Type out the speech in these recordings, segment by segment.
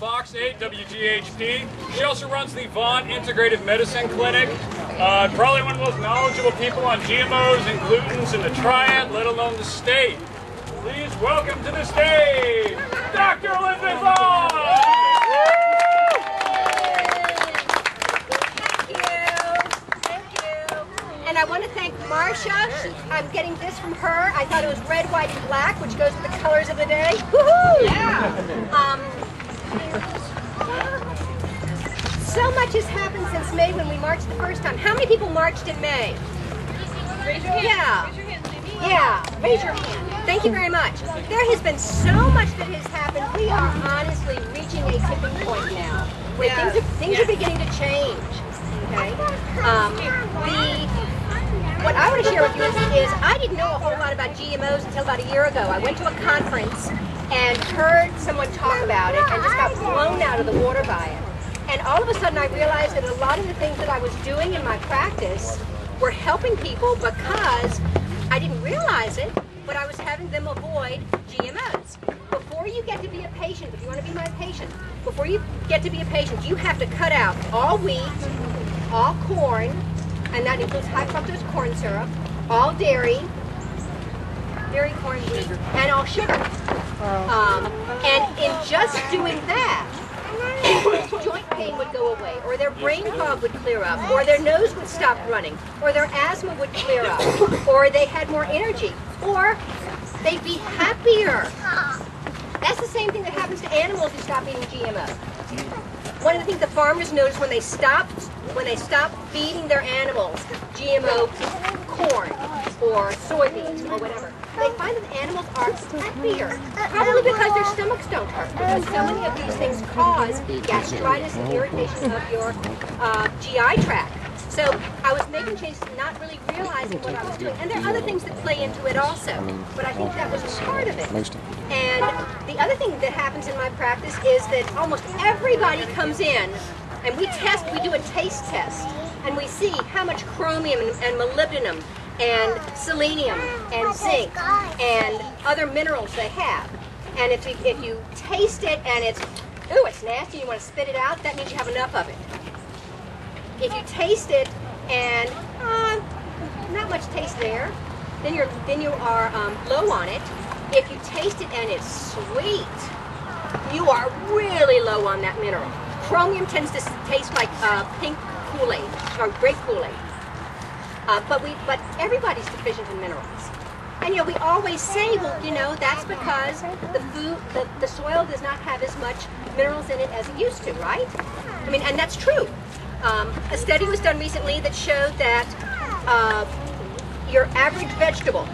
Fox 8 WGHP. She also runs the Vaughan Integrative Medicine Clinic. Probably one of the most knowledgeable people on GMOs and glutens in the triad, let alone the state. Please welcome to the stage, Dr. Elizabeth Vaughan! And I want to thank Marcia. I'm getting this from her. I thought it was red, white, and black, which goes with the colors of the day. Woohoo! Yeah. So much has happened since May when we marched the first time. How many people marched in May? Raise your hand. Yeah. Raise your hand, Libby. Yeah. Raise your hand. Thank you very much. There has been so much that has happened. We are honestly reaching a tipping point now, where things are beginning to change. Okay. What I want to share with you is I didn't know a whole lot about GMOs until about a year ago. I went to a conference and heard someone talk about it and just got blown out of the water by it. And all of a sudden I realized that a lot of the things that I was doing in my practice were helping people because I didn't realize it, but I was having them avoid GMOs. Before you get to be a patient, if you want to be my patient, before you get to be a patient, you have to cut out all wheat, all corn, and that includes high fructose corn syrup, all dairy, corn, wheat, and all sugar. And in just doing that, joint pain would go away, or their brain fog would clear up, or their nose would stop running, or their asthma would clear up, or they had more energy, or they'd be happier. That's the same thing that happens to animals who stop eating GMO. One of the things the farmers notice when they stop feeding their animals GMO corn or soybeans or whatever, they find that the animals are happier. Probably because their stomachs don't hurt. Because so many of these things cause gastritis and irritation of your GI tract. So I was making changes, not really realizing what I was doing. And there are other things that play into it also. But I think that was part of it. And the other thing that happens in my practice is that almost everybody comes in and we do a taste test. And we see how much chromium and molybdenum and selenium and zinc and other minerals they have. And if you taste it and it's nasty, you want to spit it out, that means you have enough of it. If you taste it and not much taste there, then you are low on it. If you taste it and it's sweet, you are really low on that mineral. Chromium tends to taste like pink Kool-Aid or grape Kool-Aid, but everybody's deficient in minerals. And we always say, well, that's because the soil does not have as much minerals in it as it used to, right? I mean, and that's true. A study was done recently that showed that your average vegetable,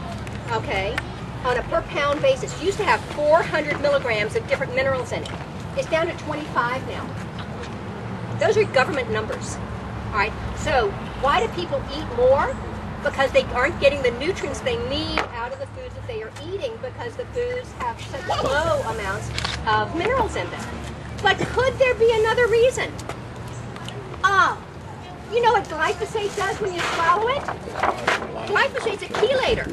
okay, on a per pound basis, used to have 400 milligrams of different minerals in it. It's down to 25 now. Those are government numbers, all right? So why do people eat more? Because they aren't getting the nutrients they need out of the foods that they are eating because the foods have such low amounts of minerals in them. But could there be another reason? You know what glyphosate does when you swallow it? Glyphosate's a chelator.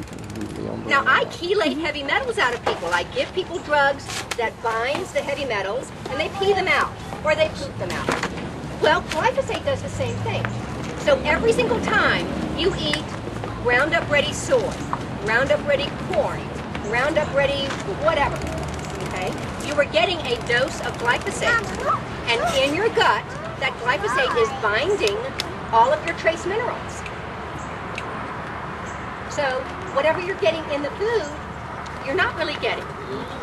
Now, I chelate heavy metals out of people. I give people drugs that binds the heavy metals, and they pee them out, or they poop them out. Well, glyphosate does the same thing. So every single time you eat Roundup Ready soy, Roundup Ready corn, Roundup Ready whatever, okay, you are getting a dose of glyphosate. And in your gut, that glyphosate is binding all of your trace minerals. So whatever you're getting in the food, you're not really getting.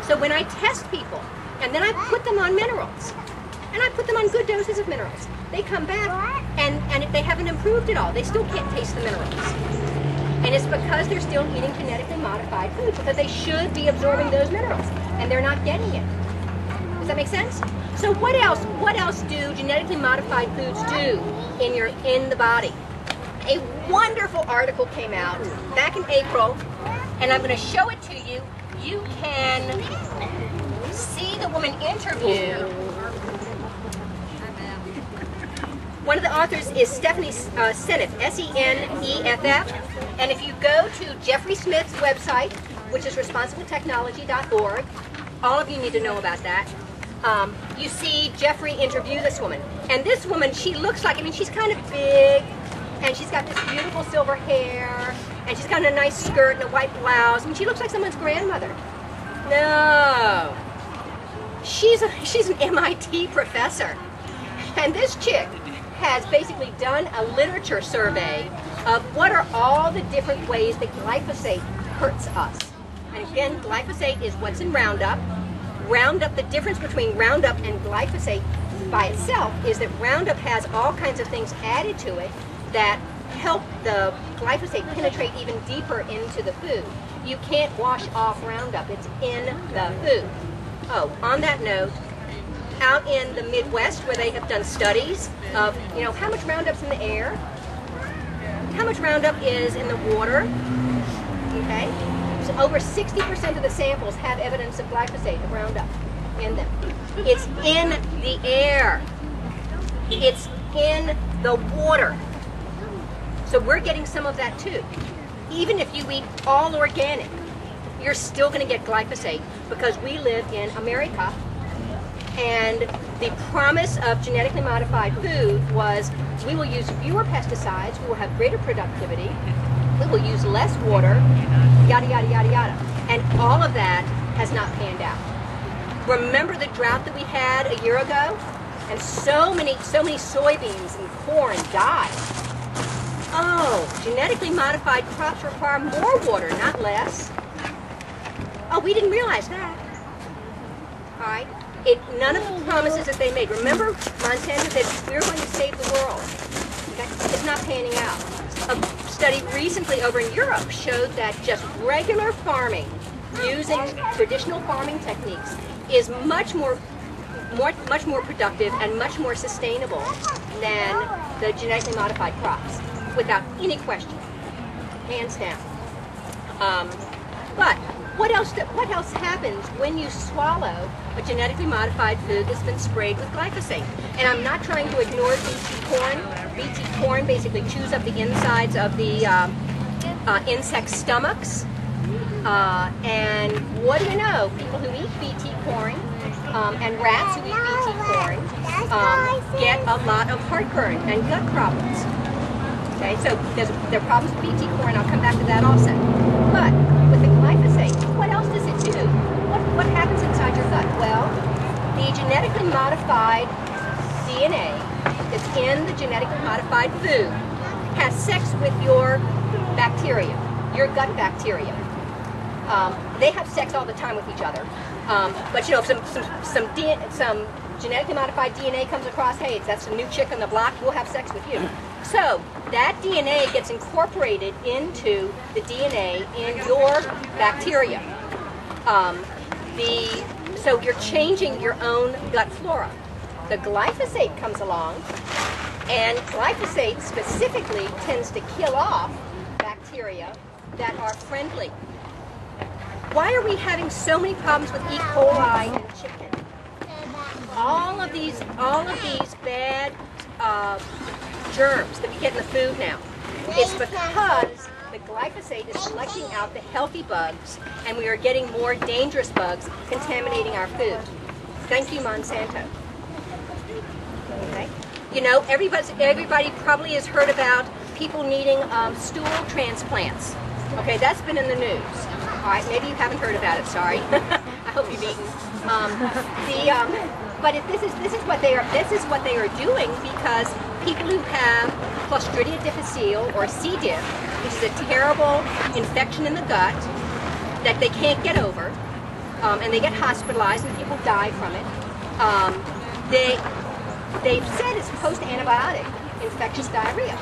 So when I test people, and then I put them on minerals, and I put them on good doses of minerals, they come back, and they haven't improved at all. They still can't taste the minerals. And it's because they're still eating genetically modified foods, because they should be absorbing those minerals, and they're not getting it. Does that make sense? So what else do genetically modified foods do in the body? A wonderful article came out back in April, and I'm going to show it to you. You can see the woman interviewed. One of the authors is Stephanie Seneff, S-E-N-E-F-F. And if you go to Jeffrey Smith's website, which is responsibletechnology.org, all of you need to know about that. You see Jeffrey interview this woman. And this woman, she looks like, I mean, she's kind of big, and she's got this beautiful silver hair, and she's got a nice skirt and a white blouse. I mean, she looks like someone's grandmother. No. She's an MIT professor. And this chick has basically done a literature survey of what are all the different ways that glyphosate hurts us. And again, glyphosate is what's in Roundup. Roundup, the difference between Roundup and glyphosate by itself is that Roundup has all kinds of things added to it that help the glyphosate penetrate even deeper into the food. You can't wash off Roundup, it's in the food. Oh, on that note, out in the Midwest where they have done studies of, you know, how much Roundup's in the air, how much Roundup is in the water, okay? So over 60% of the samples have evidence of glyphosate, of Roundup, in them. It's in the air. It's in the water. So we're getting some of that too. Even if you eat all organic, you're still going to get glyphosate because we live in America. And the promise of genetically modified food was we will use fewer pesticides, we will have greater productivity, we will use less water, yada, yada, yada, yada. And all of that has not panned out. Remember the drought that we had a year ago? And so many soybeans and corn died. Oh, genetically modified crops require more water, not less. Oh, we didn't realize that. All right. None of the promises that they made. Remember, Monsanto said we're going to save the world. Okay? It's not panning out. A study recently over in Europe showed that just regular farming, using traditional farming techniques, is much more productive and much more sustainable than the genetically modified crops, without any question, hands down. But what else happens when you swallow a genetically modified food that's been sprayed with glyphosate? And I'm not trying to ignore BT corn. BT corn basically chews up the insides of the insect stomachs. And what do you know? People who eat BT corn and rats who eat BT corn get a lot of heartburn and gut problems. Okay, so there are problems with BT corn. I'll come back to that also. But with the glyphosate, what else does it do? What happens inside your gut? Well, the genetically modified DNA that's in the genetically modified food has sex with your bacteria, your gut bacteria. They have sex all the time with each other. But you know, if some genetically modified DNA comes across, hey, that's a new chick on the block, we'll have sex with you. So that DNA gets incorporated into the DNA in your bacteria. So you're changing your own gut flora. The glyphosate comes along, and glyphosate specifically tends to kill off bacteria that are friendly. Why are we having so many problems with E. coli and chicken? All of these bad germs that we get in the food now. It's because the glyphosate is selecting out the healthy bugs, and we are getting more dangerous bugs contaminating our food. Thank you, Monsanto. Okay. You know, everybody probably has heard about people needing stool transplants. Okay, that's been in the news. All right, maybe you haven't heard about it. Sorry. I hope you've eaten. But if this is what they are doing, because people who have Clostridia difficile or C. diff, which is a terrible infection in the gut that they can't get over, and they get hospitalized and people die from it. They've said it's post-antibiotic infectious diarrhea,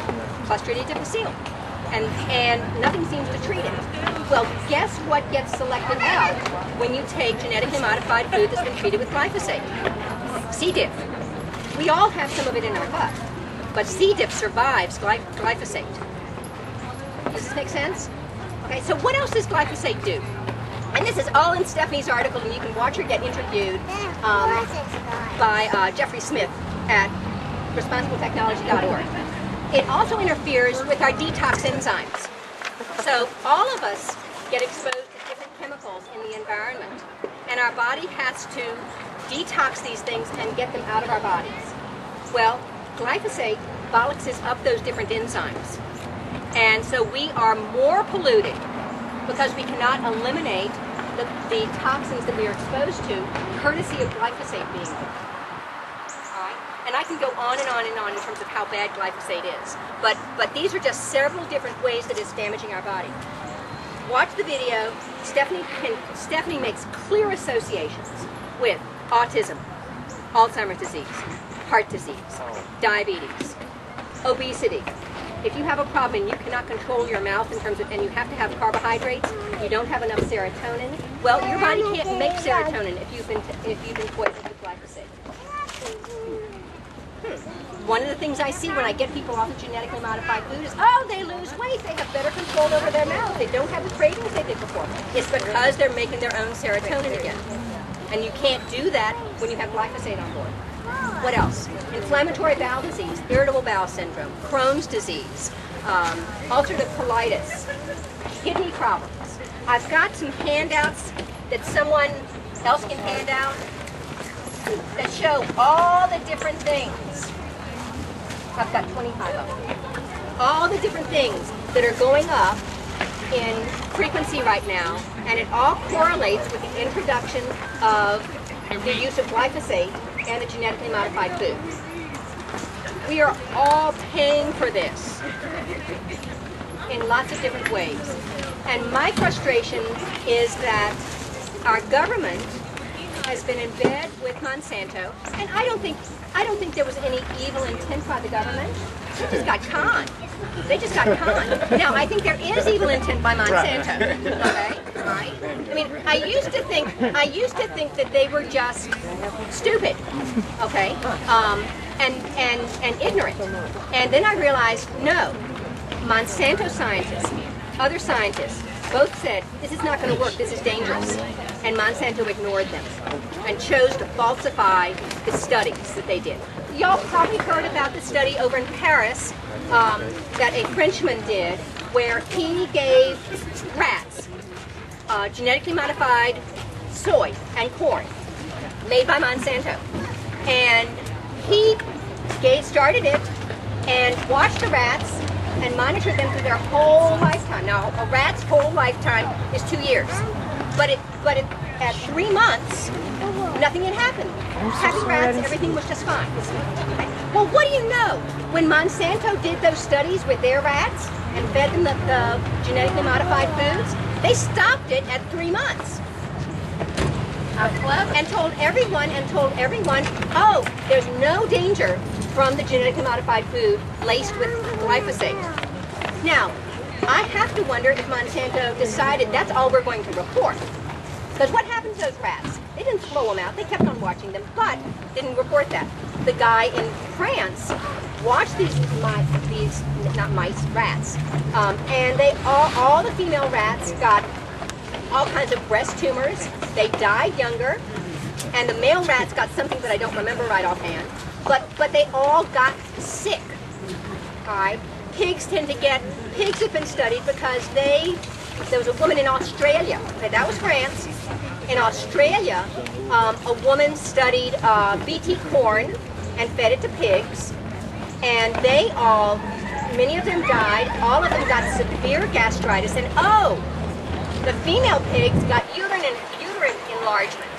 Clostridia difficile, and nothing seems to treat it. Well, guess what gets selected out when you take genetically modified food that's been treated with glyphosate? C. diff. We all have some of it in our gut, but C. diff survives glyphosate. Does this make sense? Okay, so what else does glyphosate do? And this is all in Stephanie's article, and you can watch her get interviewed by Jeffrey Smith at responsibletechnology.org. It also interferes with our detox enzymes. So all of us get exposed to different chemicals in the environment, and our body has to detox these things and get them out of our bodies. Well, glyphosate bolloxes up those different enzymes. And so we are more polluted because we cannot eliminate the toxins that we are exposed to, courtesy of glyphosate being there. All right? And I can go on and on and on in terms of how bad glyphosate is. But these are just several different ways that it's damaging our body. Watch the video. Stephanie makes clear associations with autism, Alzheimer's disease, heart disease, diabetes, obesity. If you have a problem and you cannot control your mouth in terms of, and you have to have carbohydrates, you don't have enough serotonin, well, your body can't make serotonin if you've been poisoned with glyphosate. One of the things I see when I get people off of genetically modified food is, oh, they lose weight, they have better control over their mouth, they don't have the cravings they did before. It's because they're making their own serotonin again. And you can't do that when you have glyphosate on board. What else? Inflammatory bowel disease, irritable bowel syndrome, Crohn's disease, ulcerative colitis, kidney problems. I've got some handouts that someone else can hand out that show all the different things. I've got 25 of them. All the different things that are going up in frequency right now, and it all correlates with the introduction of the use of glyphosate and the genetically modified food. We are all paying for this in lots of different ways. And my frustration is that our government has been in bed with Monsanto, and I don't think there was any evil intent by the government. They just got conned. They just got conned. Now, I think there is evil intent by Monsanto. Okay, right? I mean, I used to think that they were just stupid, okay, and ignorant. And then I realized, no, Monsanto scientists, other scientists, both said, this is not going to work, this is dangerous. And Monsanto ignored them and chose to falsify the studies that they did. Y'all probably heard about the study over in Paris that a Frenchman did, where he gave rats genetically modified soy and corn made by Monsanto. And he started it and watched the rats and monitored them through their whole lifetime. Now, a rat's whole lifetime is 2 years. But at 3 months, nothing had happened. Happy rats, everything was just fine. Well, what do you know? When Monsanto did those studies with their rats and fed them the genetically modified foods, they stopped it at 3 months. And told everyone, oh, there's no danger from the genetically modified food laced with glyphosate. Now, I have to wonder if Monsanto decided that's all we're going to report. Because what happened to those rats? They didn't throw them out. They kept on watching them, but didn't report that. The guy in France watched these rats, and they all the female rats got all kinds of breast tumors. They died younger, and the male rats got something that I don't remember right offhand. But they all got sick. All right. Pigs have been studied because there was a woman in Australia, okay, that was France. In Australia, a woman studied BT corn and fed it to pigs, and many of them died, all of them got severe gastritis, and the female pigs got uterine enlargement.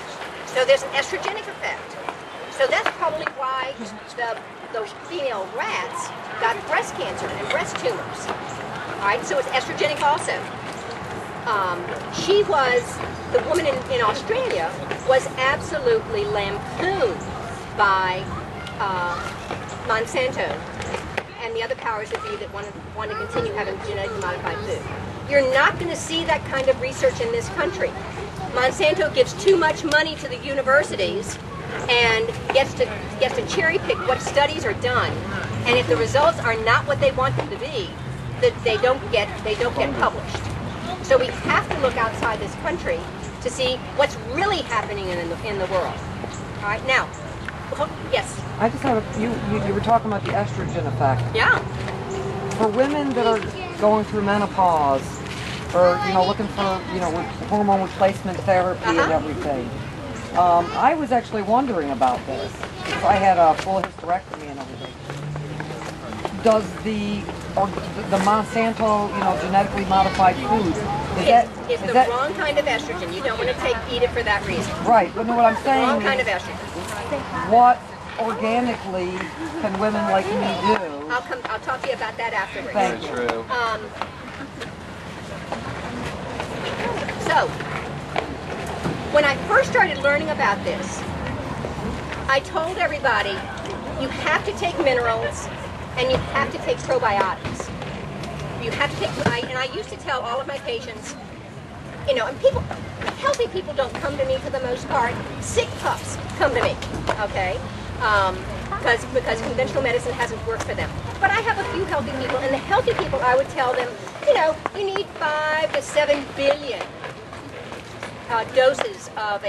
So there's an estrogenic effect. So that's probably why those female rats got breast cancer and breast tumors. All right, so it's estrogenic also. The woman in Australia was absolutely lampooned by Monsanto and the other powers that be that want to continue having genetically modified food. You're not going to see that kind of research in this country. Monsanto gives too much money to the universities and gets to cherry pick what studies are done. And if the results are not what they want them to be, that they don't get published. So we have to look outside this country to see what's really happening in the world. All right, now, yes. I just have you were talking about the estrogen effect. Yeah. For women that are going through menopause, or looking for hormone replacement therapy and everything, I was actually wondering about this. Because I had a full hysterectomy and everything. Does the Monsanto, genetically modified food, It's the wrong kind of estrogen. You don't want to eat it for that reason. Right, but no, what I'm saying Wrong is, kind of estrogen. what organically can women like me do? I'll talk to you about that afterwards. Thank you. True. So, when I first started learning about this, I told everybody, you have to take minerals and you have to take probiotics. You have to take, and I used to tell all of my patients, and healthy people don't come to me for the most part. Sick pups come to me, okay? Because conventional medicine hasn't worked for them. But I have a few healthy people, and the healthy people, I would tell them, you need 5 to 7 billion doses of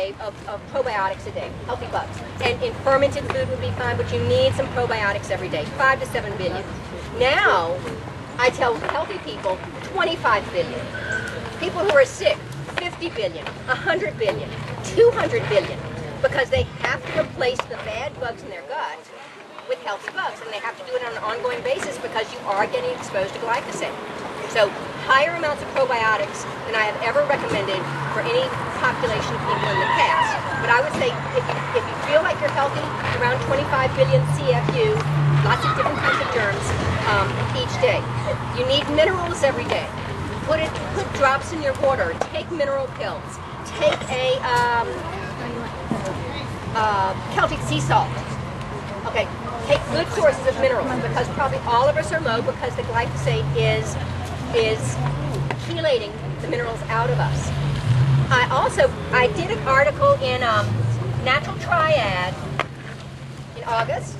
probiotics a day, healthy bugs. And in fermented food would be fine, but you need some probiotics every day, 5 to 7 billion. Now, I tell healthy people 25 billion. People who are sick, 50 billion, 100 billion, 200 billion, because they have to replace the bad bugs in their gut with healthy bugs, and they have to do it on an ongoing basis because you are getting exposed to glyphosate. So higher amounts of probiotics than I have ever recommended for any population of people in the past. But I would say if you feel like you're healthy, around 25 billion CFU, lots of different kinds of germs each day. You need minerals every day. Put drops in your water. Take mineral pills. Take a Celtic sea salt. Okay, take good sources of minerals because probably all of us are low because the glyphosate is chelating the minerals out of us. I did an article in Natural Triad in August.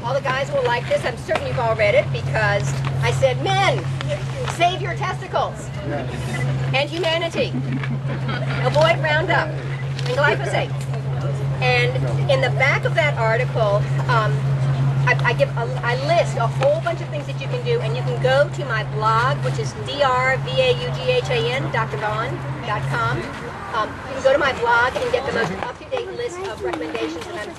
All the guys will like this. I'm certain you've all read it because I said, men, save your testicles and humanity. Avoid Roundup and glyphosate. And in the back of that article, I list a whole bunch of things that you can do, and you can go to my blog, which is drvaughan, drvaughan.com. You can go to my blog and get the most up-to-date list of recommendations that I'm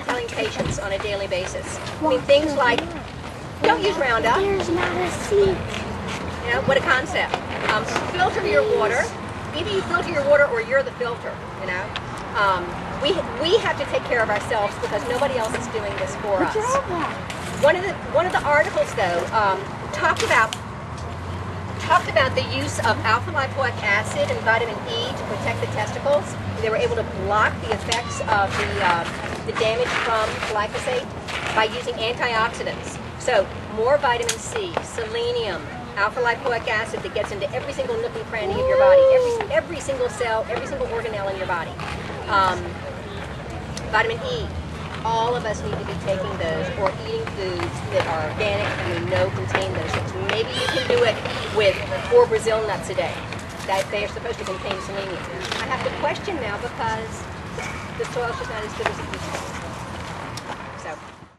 telling patients on a daily basis. I mean, things like, don't use Roundup. There's not a seat. What a concept. Filter your water. Either you filter your water or you're the filter, We have to take care of ourselves because nobody else is doing this for us. One of the articles, though, talked about the use of alpha-lipoic acid and vitamin E to protect the testicles. They were able to block the effects of the damage from glyphosate by using antioxidants. So more vitamin C, selenium, alpha-lipoic acid that gets into every single nook and cranny of your body, every single cell, every single organelle in your body. Vitamin E. All of us need to be taking those or eating foods that are organic and we know contain those things. Maybe you can do it with 4 Brazil nuts a day. That they are supposed to contain selenium. I have to question now because the soil's just not as good as it used to be.